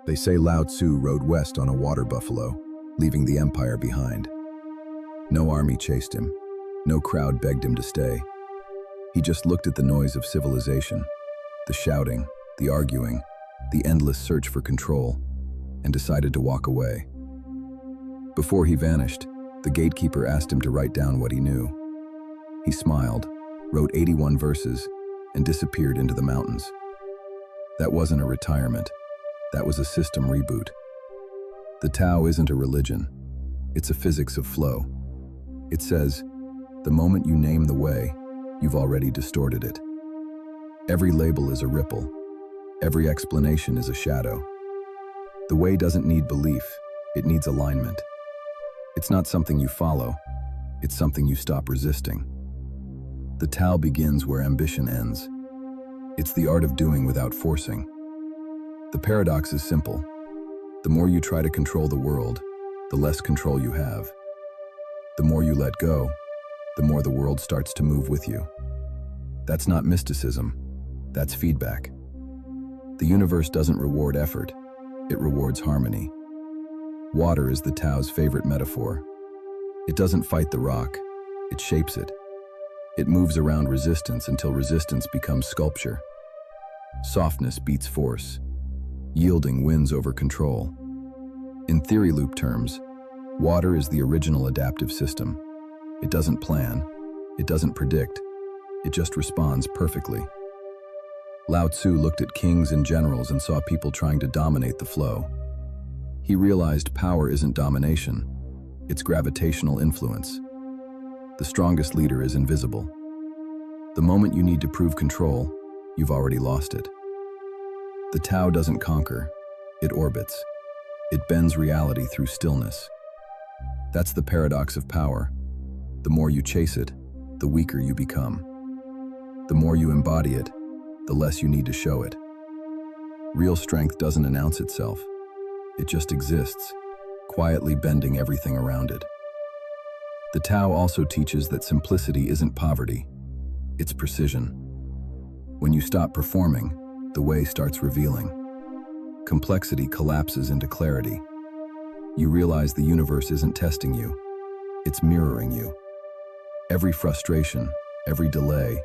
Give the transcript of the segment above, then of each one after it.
They say Lao Tzu rode west on a water buffalo, leaving the empire behind. No army chased him. No crowd begged him to stay. He just looked at the noise of civilization, the shouting, the arguing, the endless search for control, and decided to walk away. Before he vanished, the gatekeeper asked him to write down what he knew. He smiled, wrote 81 verses, and disappeared into the mountains. That wasn't a retirement. That was a system reboot. The Tao isn't a religion. It's a physics of flow. It says, the moment you name the way, you've already distorted it. Every label is a ripple. Every explanation is a shadow. The way doesn't need belief. It needs alignment. It's not something you follow. It's something you stop resisting. The Tao begins where ambition ends. It's the art of doing without forcing. The paradox is simple. The more you try to control the world, the less control you have. The more you let go, the more the world starts to move with you. That's not mysticism. That's feedback. The universe doesn't reward effort. It rewards harmony. Water is the Tao's favorite metaphor. It doesn't fight the rock. It shapes it. It moves around resistance until resistance becomes sculpture. Softness beats force. Yielding wins over control. In TheoryLoop terms, water is the original adaptive system. It doesn't plan. It doesn't predict. It just responds perfectly. Lao Tzu looked at kings and generals and saw people trying to dominate the flow. He realized power isn't domination. It's gravitational influence. The strongest leader is invisible. The moment you need to prove control, you've already lost it. The Tao doesn't conquer. It orbits. It bends reality through stillness. That's the paradox of power. The more you chase it, the weaker you become. The more you embody it, the less you need to show it. Real strength doesn't announce itself. It just exists, quietly bending everything around it. The Tao also teaches that simplicity isn't poverty. It's precision. When you stop performing, the way starts revealing. Complexity collapses into clarity. You realize the universe isn't testing you. It's mirroring you. Every frustration, every delay,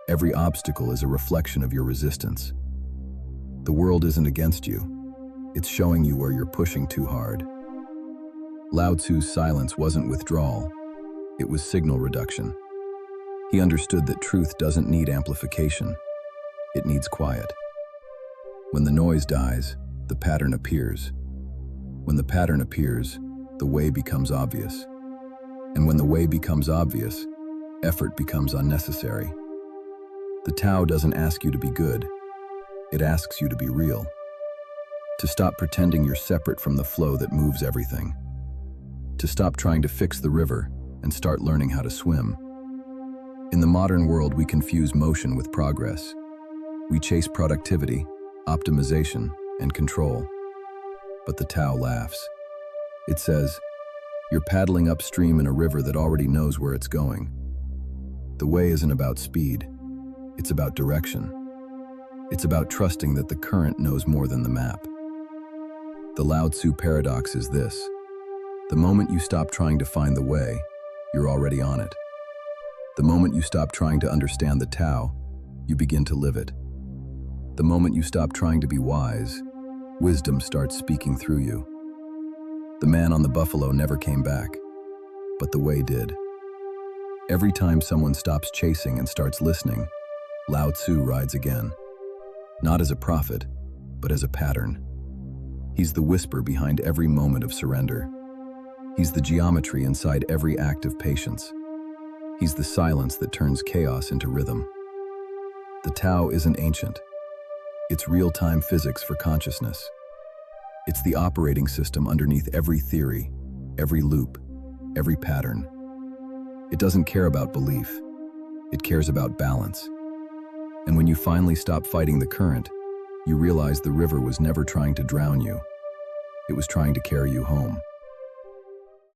every obstacle is a reflection of your resistance. The world isn't against you. It's showing you where you're pushing too hard. Lao Tzu's silence wasn't withdrawal. It was signal reduction. He understood that truth doesn't need amplification. It needs quiet. When the noise dies, the pattern appears. When the pattern appears, the way becomes obvious. And when the way becomes obvious, effort becomes unnecessary. The Tao doesn't ask you to be good. It asks you to be real. To stop pretending you're separate from the flow that moves everything. To stop trying to fix the river and start learning how to swim. In the modern world, we confuse motion with progress. We chase productivity, optimization, and control. But the Tao laughs. It says, you're paddling upstream in a river that already knows where it's going. The way isn't about speed. It's about direction. It's about trusting that the current knows more than the map. The Lao Tzu paradox is this. The moment you stop trying to find the way, you're already on it. The moment you stop trying to understand the Tao, you begin to live it. The moment you stop trying to be wise, wisdom starts speaking through you. The man on the buffalo never came back, but the way did. Every time someone stops chasing and starts listening, Lao Tzu rides again. Not as a prophet, but as a pattern. He's the whisper behind every moment of surrender. He's the geometry inside every act of patience. He's the silence that turns chaos into rhythm. The Tao isn't ancient. It's real-time physics for consciousness. It's the operating system underneath every theory, every loop, every pattern. It doesn't care about belief. It cares about balance. And when you finally stop fighting the current, you realize the river was never trying to drown you. It was trying to carry you home.